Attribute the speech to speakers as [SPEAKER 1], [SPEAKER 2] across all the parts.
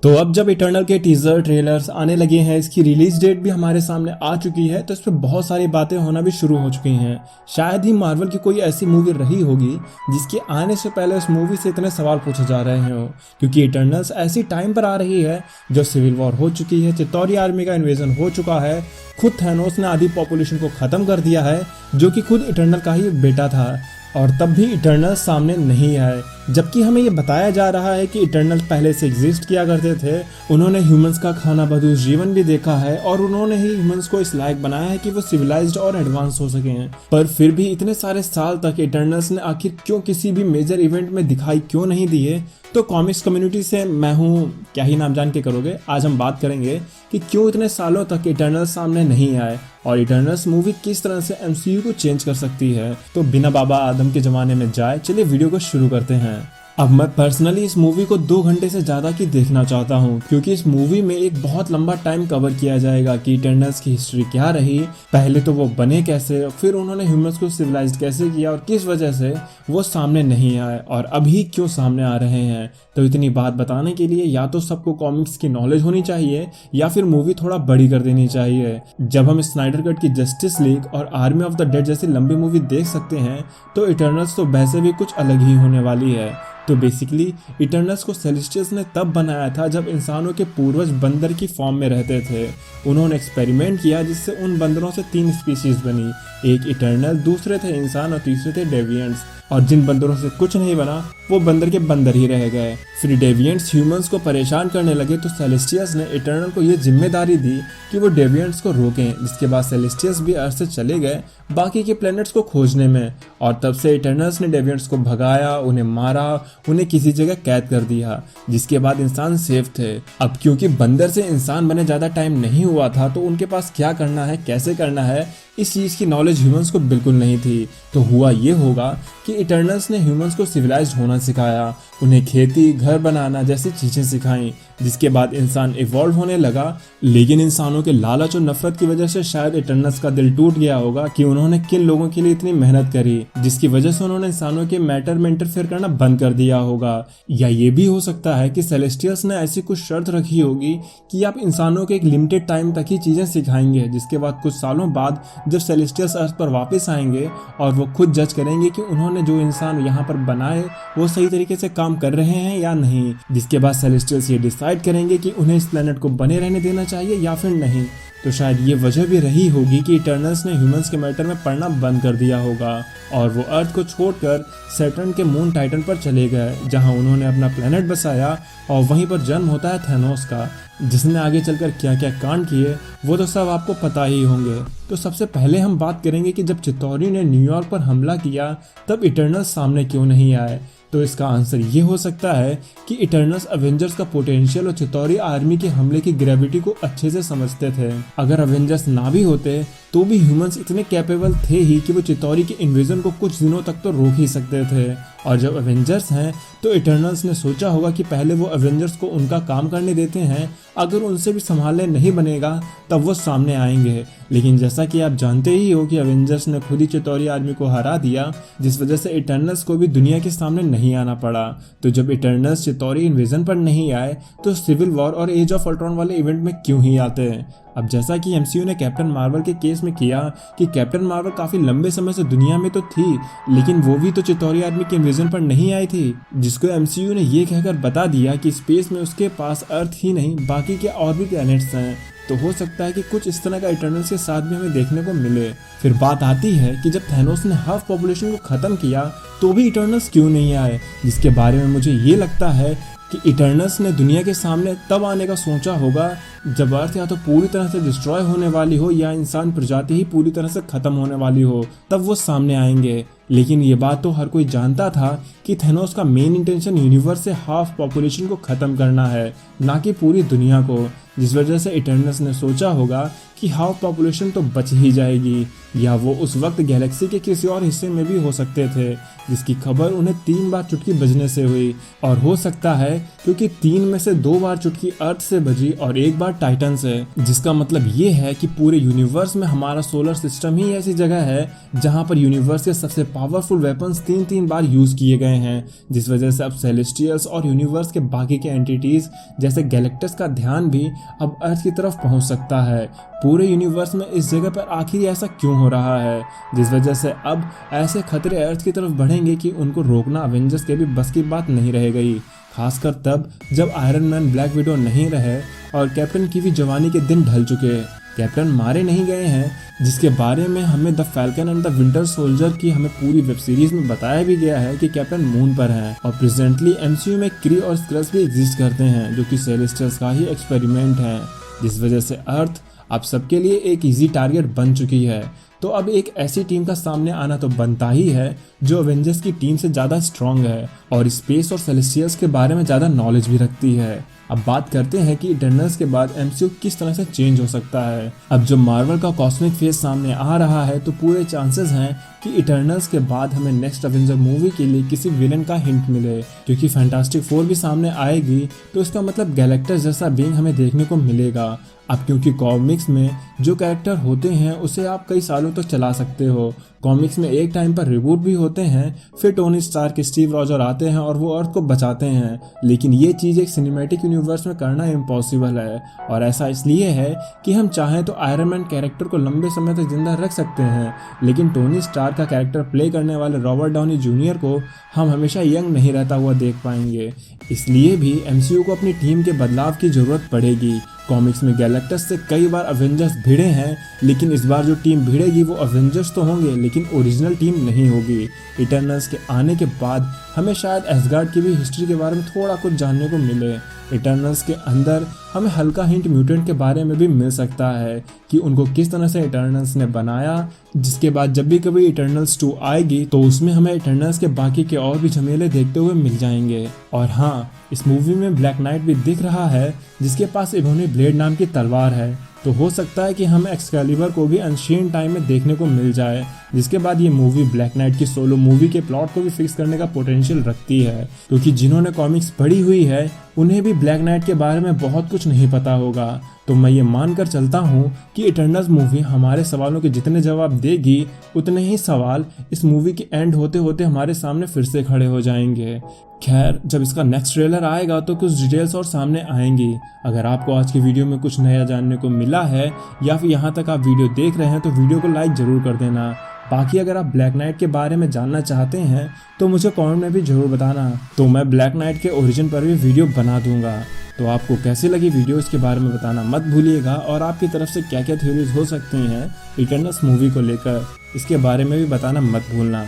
[SPEAKER 1] तो अब जब इटर्नल के टीजर ट्रेलर्स आने लगे हैं, इसकी रिलीज डेट भी हमारे सामने आ चुकी है, तो इस पर बहुत सारी बातें होना भी शुरू हो चुकी हैं। शायद ही मार्वल की कोई ऐसी मूवी रही होगी जिसके आने से पहले उस मूवी से इतने सवाल पूछे जा रहे हों, क्योंकि इटर्नल्स ऐसी टाइम पर आ रही है जब सिविल वॉर हो चुकी है, चितौरी आर्मी का इन्वेजन हो चुका है, खुद थैनोस ने आधी पॉपुलेशन को खत्म कर दिया है, जो कि खुद इटर्नल का ही एक बेटा था, और तब भी इटर्नल्स सामने नहीं आए। जबकि हमें ये बताया जा रहा है कि इटर्नल्स पहले से एग्जिस्ट किया करते थे, उन्होंने ह्यूमंस का खाना बदूश जीवन भी देखा है, और उन्होंने ही ह्यूमंस को इस लायक बनाया है कि वो सिविलाइज्ड और एडवांस हो सकें। पर फिर भी इतने सारे साल तक इटर्नल्स ने आखिर क्यों किसी भी मेजर इवेंट में दिखाई क्यों नहीं दिए? तो कॉमिक्स कम्युनिटी से मैं हूँ, क्या ही नाम जान के करोगे, आज हम बात करेंगे कि क्यों इतने सालों तक इटर्नल्स सामने नहीं आए और इटर्नल्स मूवी किस तरह से एमसीयू को चेंज कर सकती है। तो बिना बाबा आदम के जमाने में जाए, चलिए वीडियो को शुरू करते हैं। अब मैं पर्सनली इस मूवी को 2 घंटे से ज़्यादा की देखना चाहता हूँ, क्योंकि इस मूवी में एक बहुत लंबा टाइम कवर किया जाएगा कि इटर्नल्स की हिस्ट्री क्या रही, पहले तो वो बने कैसे, फिर उन्होंने ह्यूमंस को सिविलाइज कैसे किया और किस वजह से वो सामने नहीं आए और अभी क्यों सामने आ रहे हैं। तो इतनी बात बताने के लिए या तो सबको कॉमिक्स की नॉलेज होनी चाहिए या फिर मूवी थोड़ा बड़ी कर देनी चाहिए। जब हम स्नाइडर कट की जस्टिस लीग और आर्मी ऑफ द डेड जैसी लंबी मूवी देख सकते हैं, तो इटर्नल्स तो वैसे भी कुछ अलग ही होने वाली है। तो बेसिकली इटर्नल्स को सेलेस्टियल्स ने तब बनाया था जब इंसानों के पूर्वज बंदर की फॉर्म में रहते थे। उन्होंने एक्सपेरिमेंट किया जिससे उन बंदरों से 3 स्पीशीज बनी, एक इटर्नल, दूसरे थे इंसान और तीसरे थे डेविएंट्स। और जिन बंदरों से कुछ नहीं बना वो बंदर के बंदर ही रह गए। फिर डेविएंट्स ह्यूमंस को परेशान करने लगे, तो सेलेस्टियल्स ने इटर्नल को ये जिम्मेदारी दी कि वो डेविएंट्स को रोकें, जिसके बाद सेलेस्टियल्स भी अर्थ से चले गए बाकी के प्लैनेट्स को खोजने में। और तब से इटर्नल्स ने डेविएंट्स को भगाया, उन्हें मारा, उन्हें किसी जगह कैद कर दिया, जिसके बाद इंसान सेफ थे। अब क्योंकि बंदर से इंसान बने ज़्यादा टाइम नहीं हुआ था, तो उनके पास क्या करना है, कैसे करना है, इस चीज़ की नॉलेज ह्यूमंस को बिल्कुल नहीं थी। तो हुआ ये होगा कि इटर्नल्स ने ह्यूमंस को सिविलाइज्ड होना सिखाया, उन्हें खेती, घर बनाना जैसी चीज़ें सिखाई, जिसके बाद इंसान इवॉल्व होने लगा। लेकिन इंसानों के लालच और नफरत की वजह से शायद इटर्नल्स का दिल टूट गया होगा कि उन्होंने किन लोगों के लिए इतनी मेहनत करी, जिसकी वजह से उन्होंने इंसानों के मैटर में इंटरफेयर करना बंद कर दिया होगा। या ये भी हो सकता है कि सेलेस्टियल्स ने ऐसी कुछ शर्त रखी होगी कि आप इंसानों को एक लिमिटेड टाइम तक ही चीज़ें सिखाएंगे, जिसके बाद कुछ सालों बाद जब सेलेस्टियल्स अर्थ पर वापस आएंगे और वो खुद जज करेंगे कि उन्होंने जो इंसान यहाँ पर बनाए वो सही तरीके से काम कर रहे हैं या नहीं, जिसके बाद सेलेस्टियल्स ये डिसाइड करेंगे कि उन्हें इस प्लेनेट को बने रहने देना चाहिए या फिर नहीं। तो शायद ये वजह भी रही होगी कि इटर्नल्स ने ह्यूमंस के मैटर में पढ़ना बंद कर दिया होगा और वो अर्थ को छोड़कर सैटर्न के मून टाइटन पर चले गए, जहां उन्होंने अपना प्लेनेट बसाया और वहीं पर जन्म होता है थैनोस का, जिसने आगे चलकर क्या क्या कांड किए वो तो सब आपको पता ही होंगे। तो सबसे पहले हम बात करेंगे कि जब चितौरी ने न्यूयॉर्क पर हमला किया तब इटर्नल्स सामने क्यों नहीं आए। तो इसका आंसर ये हो सकता है कि इटर्नल्स अवेंजर्स का पोटेंशियल और चितौरी आर्मी के हमले की ग्रेविटी को अच्छे से समझते थे। अगर अवेंजर्स ना भी होते तो भी ह्यूमंस इतने कैपेबल थे ही कि वो चितौरी के इन्वेजन को कुछ दिनों तक तो रोक ही सकते थे। और जब अवेंजर्स हैं तो इटर्नल्स ने सोचा होगा कि पहले वो अवेंजर्स को उनका काम करने देते हैं, अगर उनसे भी संभालने नहीं बनेगा तब वो सामने आएंगे। लेकिन जैसा कि आप जानते ही हो कि अवेंजर्स ने खुद ही चितौरी आर्मी को हरा दिया, जिस वजह से इटर्नल्स को भी दुनिया के सामने नहीं आना पड़ा। तो जब इटर्नल्स चितौरी इन्वेजन पर नहीं आए तो सिविल वॉर और एज ऑफ अल्ट्रॉन वाले इवेंट में क्यों ही आते हैं। अब जैसा कि एमसीयू ने कैप्टन मार्वल के केस में किया कि कैप्टन मार्वल काफी लंबे समय से दुनिया में तो थी, लेकिन वो भी तो चितौरी आर्मी के इन्वेजन पर नहीं आई थी, जिसको एमसीयू ने ये कहकर बता दिया कि स्पेस में उसके पास अर्थ ही नहीं बाकी के और भी प्लैनेट्स हैं। तो हो सकता है कि कुछ इस तरह का इटर्नल्स के साथ भी हमें देखने को मिले। फिर बात आती है कि जब थैनोस ने हाफ पॉपुलेशन को खत्म किया तो भी इटर्नल्स क्यों नहीं आए, जिसके बारे में मुझे ये लगता है कि इटर्नल्स ने दुनिया के सामने तब आने का सोचा होगा जब अर्थ या तो पूरी तरह से डिस्ट्रॉय होने वाली हो या इंसान प्रजाति ही पूरी तरह से खत्म होने वाली हो, तब वो सामने आएंगे। लेकिन ये बात तो हर कोई जानता था कि थैनोस का मेन इंटेंशन यूनिवर्स से हाफ पॉपुलेशन को खत्म करना है, ना कि पूरी दुनिया को, जिस वजह से इटर्नल्स ने सोचा होगा कि हाफ पॉपुलेशन तो बच ही जाएगी, या वो उस वक्त गैलेक्सी के किसी और हिस्से में भी हो सकते थे, जिसकी खबर उन्हें 3 बार चुटकी बजने से हुई। और हो सकता है क्योंकि 3 में से 2 बार चुटकी अर्थ से बजी और 1 बार टाइटन से, जिसका मतलब ये है कि पूरे यूनिवर्स में हमारा सोलर सिस्टम ही ऐसी जगह है जहां पर यूनिवर्स के सबसे पावरफुल वेपन्स 3 बार यूज किए गए हैं, जिस वजह से अब सेलेस्टियल्स और यूनिवर्स के बाकी के एंटिटीज जैसे गैलेक्टस का ध्यान भी अब अर्थ की तरफ पहुंच सकता है। पूरे यूनिवर्स में इस जगह पर आखिर ऐसा क्यों हो रहा है, जिस वजह से अब ऐसे खतरे अर्थ की तरफ बढ़ेंगे कि उनको रोकना अवेंजर्स के भी बस की बात नहीं रह गई। खासकर तब जब आयरन मैन, ब्लैक विडो नहीं रहे और कैप्टन की भी जवानी के दिन ढल चुके। कैप्टन मारे नहीं गए हैं, जिसके बारे में हमें the falcon and the winter soldier की हमें पूरी वेब सीरीज में बताया भी गया है कि कैप्टन मून पर हैं। और प्रेजेंटली एमसीयू में क्री और स्क्रस भी एग्जिस्ट करते हैं, जो कि सेलेस्टियल्स का ही एक्सपेरिमेंट है, जिस वजह से अर्थ अब सबके लिए एक इजी टारगेट बन चुकी है। तो अब एक ऐसी टीम का सामने आना तो बनता ही है जो अवेंजर्स की टीम से ज़्यादा स्ट्रांग है और स्पेस और सेलेस्टियल्स के बारे में ज़्यादा नॉलेज भी रखती है। अब बात करते हैं कि इटर्नल्स के बाद एमसीयू किस तरह से चेंज हो सकता है। अब जब मार्वल का कॉस्मिक फेज सामने आ रहा है तो पूरे चांसेस हैं कि इटर्नल्स के बाद हमें नेक्स्ट अवेंजर मूवी के लिए किसी विलन का हिंट मिले, क्योंकि फैंटास्टिक फोर भी सामने आएगी तो इसका मतलब गैलेक्टस जैसा बीइंग हमें देखने को मिलेगा। अब क्योंकि कॉमिक्स में जो कैरेक्टर होते हैं उसे आप कई सालों तक चला सकते हो। कॉमिक्स में एक टाइम पर रिबूट भी होते हैं, फिर टोनी स्टार्क, स्टीव रॉजर आते हैं और वो अर्थ को बचाते हैं, लेकिन ये चीज़ एक सिनेमैटिक यूनिवर्स में करना इम्पॉसिबल है। और ऐसा इसलिए है कि हम चाहें तो आयरन मैन कैरेक्टर को लंबे समय तक जिंदा रख सकते हैं, लेकिन टोनी स्टार्क का कैरेक्टर प्ले करने वाले रॉबर्ट डाउनी जूनियर को हम हमेशा यंग नहीं रहता हुआ देख पाएंगे। इसलिए भी एमसीयू को अपनी टीम के बदलाव की ज़रूरत पड़ेगी। कॉमिक्स में गैलेक्टस से कई बार अवेंजर्स भिड़े हैं, लेकिन इस बार जो टीम भिड़ेगी वो अवेंजर्स तो होंगे लेकिन ओरिजिनल टीम नहीं होगी। इटर्नल्स के आने के बाद हमें शायद एसगार्ड की भी हिस्ट्री के बारे में थोड़ा कुछ जानने को मिले। इटर्नल्स के अंदर हमें हल्का हिंट म्यूटेंट के बारे में भी मिल सकता है कि उनको किस तरह से इटर्नल्स ने बनाया, जिसके बाद जब भी कभी इटर्नल्स 2 आएगी तो उसमें हमें इटर्नल्स के बाकी के और भी झमेले देखते हुए मिल जाएंगे। और हाँ, इस मूवी में ब्लैक नाइट भी दिख रहा है, जिसके पास इबोनी ब्लेड नाम की तलवार है, तो हो सकता है कि हमें एक्सकैलिबर को भी अनशीन टाइम में देखने को मिल जाए, जिसके बाद ये मूवी ब्लैक नाइट की सोलो मूवी के प्लॉट को भी फिक्स करने का पोटेंशियल रखती है, क्योंकि जिन्होंने कॉमिक्स पढ़ी हुई है उन्हें भी ब्लैक नाइट के बारे में बहुत कुछ नहीं पता होगा। तो मैं ये मानकर चलता हूँ कि इटर्नल्स मूवी हमारे सवालों के जितने जवाब देगी उतने ही सवाल इस मूवी के एंड होते होते हमारे सामने फिर से खड़े हो जाएंगे। खैर, जब इसका नेक्स्ट ट्रेलर आएगा तो कुछ डिटेल्स और सामने आएंगी। अगर आपको आज की वीडियो में कुछ नया जानने को मिला है या फिर यहाँ तक आप वीडियो देख रहे हैं तो वीडियो को लाइक ज़रूर कर देना। बाकी अगर आप ब्लैक नाइट के बारे में जानना चाहते हैं तो मुझे कमेंट में भी ज़रूर बताना, तो मैं ब्लैक नाइट के ओरिजिन पर भी वीडियो बना दूंगा। तो आपको कैसी लगी वीडियो इसके बारे में बताना मत भूलिएगा, और आपकी तरफ से क्या क्या थ्योरीज हो सकती हैं इटर्नल्स मूवी को लेकर इसके बारे में भी बताना मत भूलना।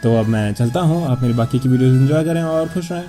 [SPEAKER 1] तो अब मैं चलता हूँ, आप मेरी बाकी की वीडियोस एंजॉय करें और खुश रहें।